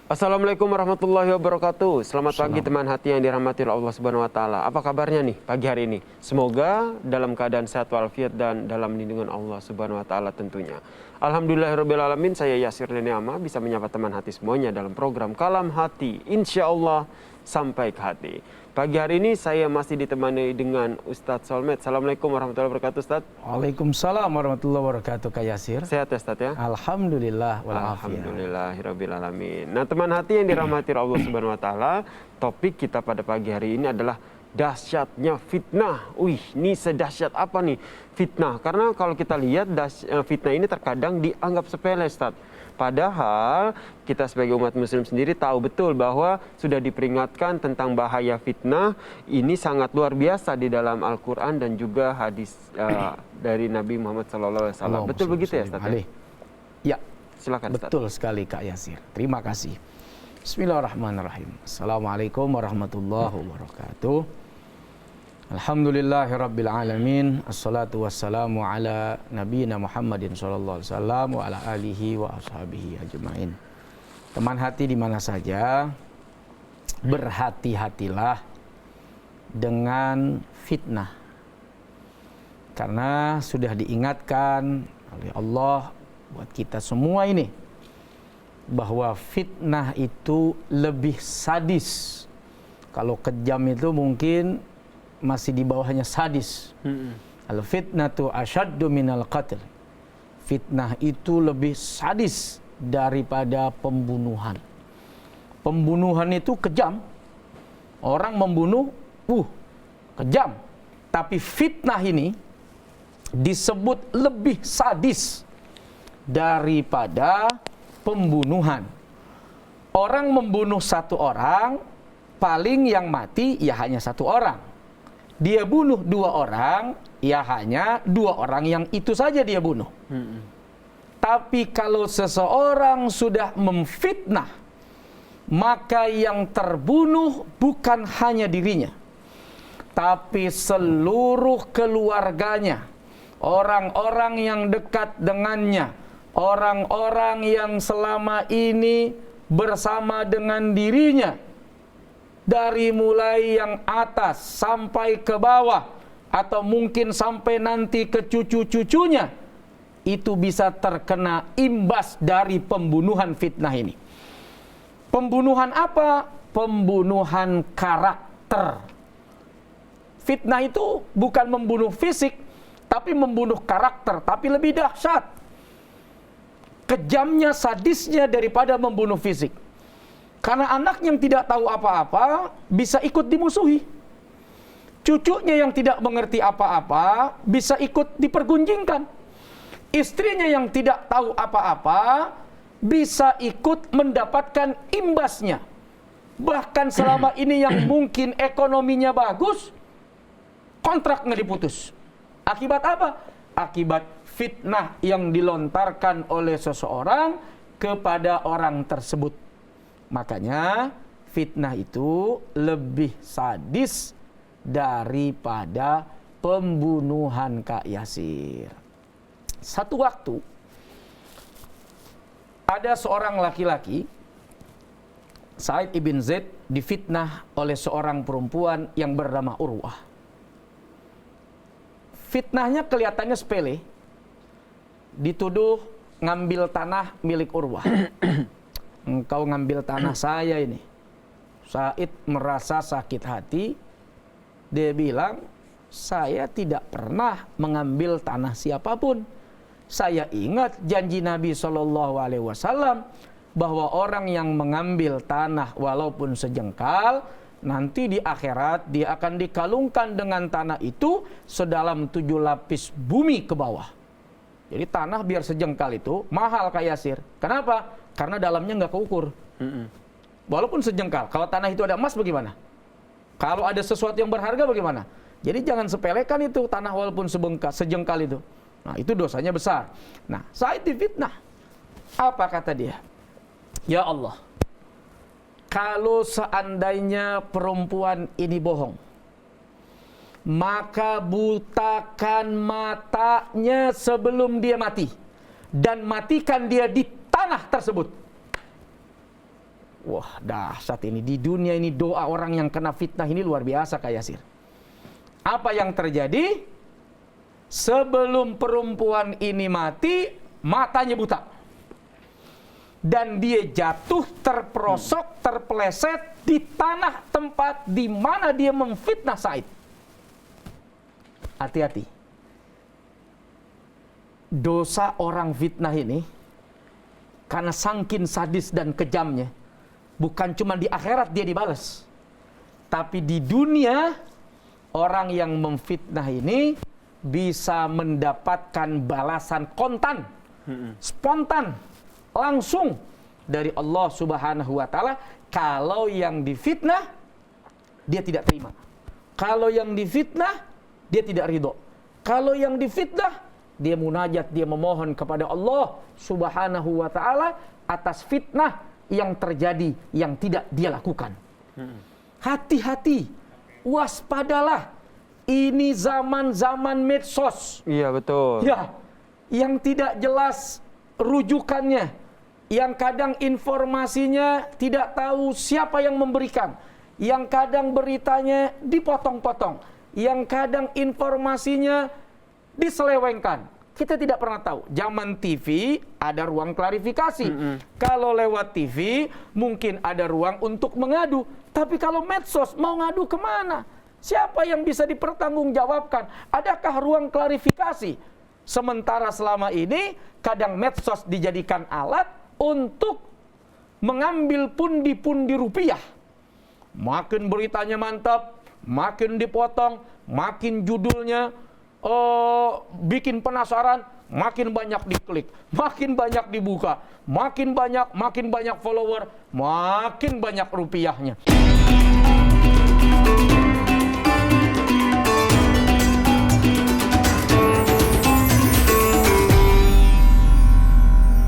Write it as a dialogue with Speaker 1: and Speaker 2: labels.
Speaker 1: Assalamualaikum warahmatullahi wabarakatuh. Selamat pagi
Speaker 2: Salam.
Speaker 1: teman hati yang dirahmati oleh Allah Subhanahu wa taala. Apa kabarnya nih pagi hari ini? Semoga dalam keadaan sehat walafiat dan dalam lindungan Allah Subhanahu wa taala tentunya. Alhamdulillahirabbil alamin, saya Yasir Leniama bisa menyapa teman hati semuanya dalam program Kalam Hati. Insya Allah sampai ke hati. Pagi hari ini saya masih ditemani dengan Ustadz Solmed. Assalamualaikum warahmatullahi wabarakatuh, Ustadz.
Speaker 2: Waalaikumsalam warahmatullahi wabarakatuh, Kak Yasir.
Speaker 1: Sehat ya, Ustadz ya?
Speaker 2: Alhamdulillah walafiat.
Speaker 1: Alhamdulillahirabbil alamin. Nah, teman hati yang dirahmati Allah Subhanahu wa taala, topik kita pada pagi hari ini adalah dahsyatnya fitnah. Wih, ini sedahsyat apa nih fitnah? Karena kalau kita lihat fitnah ini terkadang dianggap sepele, Ustaz. Padahal kita sebagai umat muslim sendiri tahu betul bahwa sudah diperingatkan tentang bahaya fitnah. Ini sangat luar biasa di dalam Al-Quran dan juga hadis dari Nabi Muhammad SAW. Betul begitu ya, Ustaz?
Speaker 2: Ya,
Speaker 1: silakan, Ustaz.
Speaker 2: Betul sekali, Kak Yasir. Terima kasih. Bismillahirrahmanirrahim. Assalamualaikum warahmatullahi wabarakatuh. Alhamdulillahirabbil alamin. Assalatu wassalamu ala nabiyina Muhammadin sallallahu alaihi wasallam wa ala alihi wa ashabihi ajmain. Teman hati di mana saja, berhati-hatilah dengan fitnah. Karena sudah diingatkan oleh Allah buat kita semua ini bahwa fitnah itu lebih sadis. Kalau kejam itu mungkin masih di bawahnya sadis. Al-fitnatu asyaddu minal qatl. Fitnah itu lebih sadis daripada pembunuhan. Pembunuhan itu kejam. Orang membunuh, kejam. Tapi fitnah ini disebut lebih sadis daripada pembunuhan. Orang membunuh satu orang, paling yang mati ya hanya satu orang. Dia bunuh dua orang, ya hanya dua orang yang itu saja dia bunuh. Tapi kalau seseorang sudah memfitnah, maka yang terbunuh bukan hanya dirinya, tapi seluruh keluarganya, orang-orang yang dekat dengannya, orang-orang yang selama ini bersama dengan dirinya, dari mulai yang atas sampai ke bawah, atau mungkin sampai nanti ke cucu-cucunya, itu bisa terkena imbas dari pembunuhan fitnah ini. Pembunuhan apa? Pembunuhan karakter. Fitnah itu bukan membunuh fisik, tapi membunuh karakter, tapi lebih dahsyat. Kejamnya, sadisnya daripada membunuh fisik. Karena anak yang tidak tahu apa-apa bisa ikut dimusuhi. Cucunya yang tidak mengerti apa-apa bisa ikut dipergunjingkan. Istrinya yang tidak tahu apa-apa bisa ikut mendapatkan imbasnya. Bahkan selama ini yang mungkin ekonominya bagus, kontrak nggak diputus. Akibat apa? Akibat fitnah yang dilontarkan oleh seseorang kepada orang tersebut. Makanya fitnah itu lebih sadis daripada pembunuhan, Kak Yasir. Satu waktu ada seorang laki-laki, Sa'id ibn Zaid, difitnah oleh seorang perempuan yang bernama Urwah. Fitnahnya kelihatannya sepele. Dituduh ngambil tanah milik Urwah. Engkau ngambil tanah saya ini. Sa'id merasa sakit hati. Dia bilang, saya tidak pernah mengambil tanah siapapun. Saya ingat janji Nabi SAW bahwa orang yang mengambil tanah walaupun sejengkal, nanti di akhirat dia akan dikalungkan dengan tanah itu sedalam 7 lapis bumi ke bawah. Jadi tanah biar sejengkal itu mahal, Kak Yasir. Kenapa? Karena dalamnya nggak keukur. Walaupun sejengkal. Kalau tanah itu ada emas bagaimana? Kalau ada sesuatu yang berharga bagaimana? Jadi jangan sepelekan itu tanah walaupun sejengkal itu. Nah, itu dosanya besar. Nah, Sa'id difitnah. Apa kata dia? Ya Allah, kalau seandainya perempuan ini bohong, maka butakan matanya sebelum dia mati, dan matikan dia di tanah tersebut. Wah, dahsyat ini. Di dunia ini doa orang yang kena fitnah ini luar biasa, Kak Yasir. Apa yang terjadi? Sebelum perempuan ini mati, matanya buta. Dan dia jatuh, terperosok, terpeleset di tanah tempat di mana dia memfitnah Said. Hati-hati. Dosa orang fitnah ini, karena sangkin sadis dan kejamnya, bukan cuma di akhirat dia dibalas, tapi di dunia orang yang memfitnah ini bisa mendapatkan balasan kontan, spontan, langsung dari Allah Subhanahu wa taala. Kalau yang difitnah dia tidak terima. Kalau yang difitnah dia tidak ridho. Kalau yang difitnah dia munajat, dia memohon kepada Allah Subhanahu wa taala atas fitnah yang terjadi yang tidak dia lakukan. Hati-hati, waspadalah. Ini zaman-zaman medsos.
Speaker 1: Iya, betul.
Speaker 2: Ya, yang tidak jelas rujukannya, yang kadang informasinya tidak tahu siapa yang memberikan, yang kadang beritanya dipotong-potong, yang kadang informasinya diselewengkan. Kita tidak pernah tahu. Zaman TV ada ruang klarifikasi. Kalau lewat TV mungkin ada ruang untuk mengadu. Tapi kalau medsos mau ngadu kemana? Siapa yang bisa dipertanggungjawabkan? Adakah ruang klarifikasi? Sementara selama ini kadang medsos dijadikan alat untuk mengambil pundi-pundi rupiah. Makin beritanya mantap, makin dipotong, makin judulnya bikin penasaran, makin banyak diklik, makin banyak dibuka, makin banyak follower, makin banyak rupiahnya.